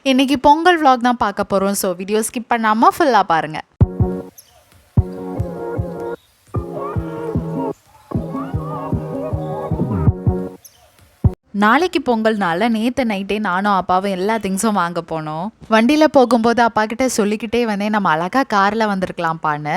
இன்னைக்கு பொங்கல் vlog தான் பார்க்க போறோம். ஸோ வீடியோ ஸ்கிப் பண்ணாம ஃபுல்லா பாருங்க. நாளைக்கு பொங்கல்னால நேற்று நைட்டே நானும் அப்பாவும் எல்லா திங்ஸும் வாங்க போனோம். வண்டியில் போகும்போது அப்பா கிட்ட சொல்லிக்கிட்டே வந்தேன், நம்ம அழகாக காரில் வந்திருக்கலாம்ப்பான்னு.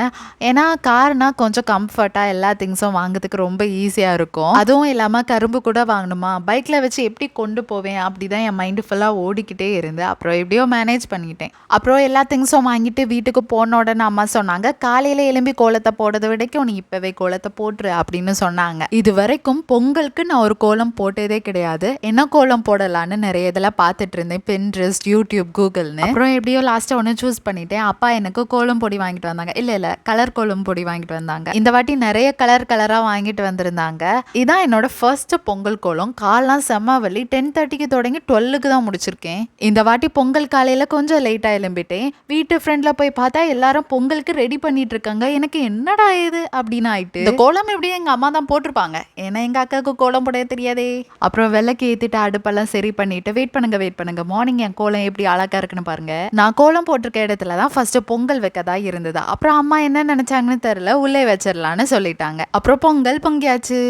ஏன்னா கார்னா கொஞ்சம் கம்ஃபர்ட்டாக எல்லா திங்ஸும் வாங்குறதுக்கு ரொம்ப ஈஸியாக இருக்கும். அதுவும் இல்லாமல் கரும்பு கூட வாங்கணுமா, பைக்கில் வச்சு எப்படி கொண்டு போவேன் அப்படி தான் என் மைண்டு ஃபுல்லாக ஓடிக்கிட்டே இருந்து அப்புறம் எப்படியோ மேனேஜ் பண்ணிக்கிட்டேன். அப்புறம் எல்லா திங்ஸும் வாங்கிட்டு வீட்டுக்கு போன உடனே அம்மா சொன்னாங்க, காலையில் எலும்பி கோலத்தை போடுறத விடைக்கும் நீ இப்போவே கோலத்தை போட்டுரு அப்படின்னு சொன்னாங்க. இது வரைக்கும் பொங்கலுக்கு நான் ஒரு கோலம் போட்டதே கிடையாது. என்ன கோலம் போடலான்னு நிறைய இதெல்லாம் பார்த்துட்டு இருந்தேன், பின்ட்ரெஸ்ட், யூடியூப், கூகுள்னு. அப்புறம் எப்படியோ லாஸ்ட்டாக ஒன்று சூஸ் பண்ணிட்டேன். அப்பா எனக்கு கோலம் பொடி வாங்கிட்டு வந்தாங்க. இல்லை கலர் கோலம் பொடி வாங்கிட்டு வந்தாங்க. இந்த வாட்டி நிறைய கலராக வாங்கிட்டு வந்திருந்தாங்க. இதான் என்னோட ஃபர்ஸ்ட் பொங்கல் கோலம். கால்லாம் செம்ம வலி. 10:30க்கு தொடங்கி 12க்கு தான் முடிச்சிருக்கேன். இந்த வாட்டி பொங்கல் காலையில் கொஞ்சம் லேட்டாக எழும்பிட்டேன். வீட்டு ஃப்ரெண்டில் போய் பார்த்தா எல்லாரும் பொங்கலுக்கு ரெடி பண்ணிட்டு இருக்காங்க. எனக்கு என்னடா இது அப்படின்னு ஆயிட்டு. இந்த கோலம் எப்படியும் எங்கள் அம்மா தான் போட்டிருப்பாங்க, ஏன்னா எங்கள் அக்காவுக்கு கோலம் போட தெரியாதே. அப்புறம் விளக்கு ஏற்றிட்டு அடுப்பெல்லாம் சரி பண்ணிட்டு வெயிட் பண்ணுங்க மார்னிங் என் கோலம் எப்படி அழகா இருக்குன்னு பாருங்க. நான் கோலம் போட்டிருக்க இடத்துல தான் ஃபர்ஸ்ட் பொங்கல் வைக்கதா இருந்ததா. அப்புறம் அம்மா என்ன நினைச்சாங்கன்னு தெரியல, உள்ளே வச்சிடலான்னு சொல்லிட்டாங்க. அப்புறம் பொங்கல் பொங்கியாச்சு.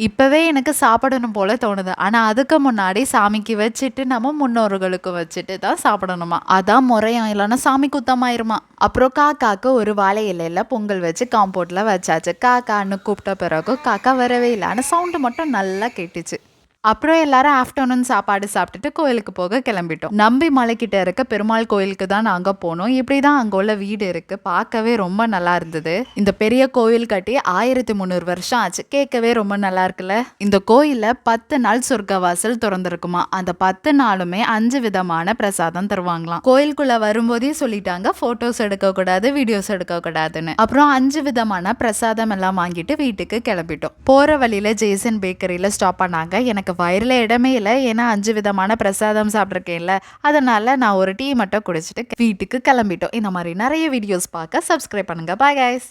இப்பவே எனக்கு சாப்பிடணும் போல தோணுது. ஆனா அதுக்கு முன்னாடி சாமிக்கு வச்சுட்டு நம்ம முன்னோர்களுக்கு வச்சுட்டு தான் சாப்பிடணுமா, அதான் முறையும், இல்லைன்னா சாமி குத்தமாயிருமா. அப்புறம் காக்காக்கு ஒரு வாழை இலையில பொங்கல் வச்சு காம்பவுண்ட்ல வச்சாச்சு. காக்கான்னு கூப்பிட்ட பிறகு காக்கா வரவே இல்லை, ஆனா சவுண்டு மட்டும் நல்லா கேட்டுச்சு. அப்புறம் எல்லாரும் ஆஃப்டர்நூன் சாப்பாடு சாப்பிட்டுட்டு கோயிலுக்கு போக கிளம்பிட்டோம். நம்பி மலைக்கிட்ட இருக்க பெருமாள் கோயிலுக்கு தான் நாங்கள் போனோம். இப்படி தான் அங்கே உள்ள வீடு இருக்கு. பார்க்கவே ரொம்ப நல்லா இருந்தது. இந்த பெரிய கோயில் கட்டி 1300 வருஷம் ஆச்சு. கேட்கவே ரொம்ப நல்லா இருக்குல்ல. இந்த கோயிலில் 10 நாள் சொர்க்கவாசல் திறந்திருக்குமா. அந்த 10 நாளுமே 5 விதமான பிரசாதம் தருவாங்களாம். கோயிலுக்குள்ள வரும்போதே சொல்லிட்டாங்க, போட்டோஸ் எடுக்கக்கூடாது, வீடியோஸ் எடுக்கக்கூடாதுன்னு. அப்புறம் 5 விதமான பிரசாதம் எல்லாம் வாங்கிட்டு வீட்டுக்கு கிளம்பிட்டோம். போற வழியில ஜேசன் பேக்கரியில ஸ்டாப் பண்ணாங்க. எனக்கு வயிறுல இடமே இல்லை, ஏன்னா 5 விதமான பிரசாதம் சாப்பிட்ருக்கேன்ல. அதனால நான் ஒரு டீ மட்டும் குடிச்சிட்டு வீட்டுக்கு கிளம்பிட்டோம். இந்த மாதிரி நிறைய வீடியோஸ் பார்க்க சப்ஸ்கிரைப் பண்ணுங்க. Bye guys.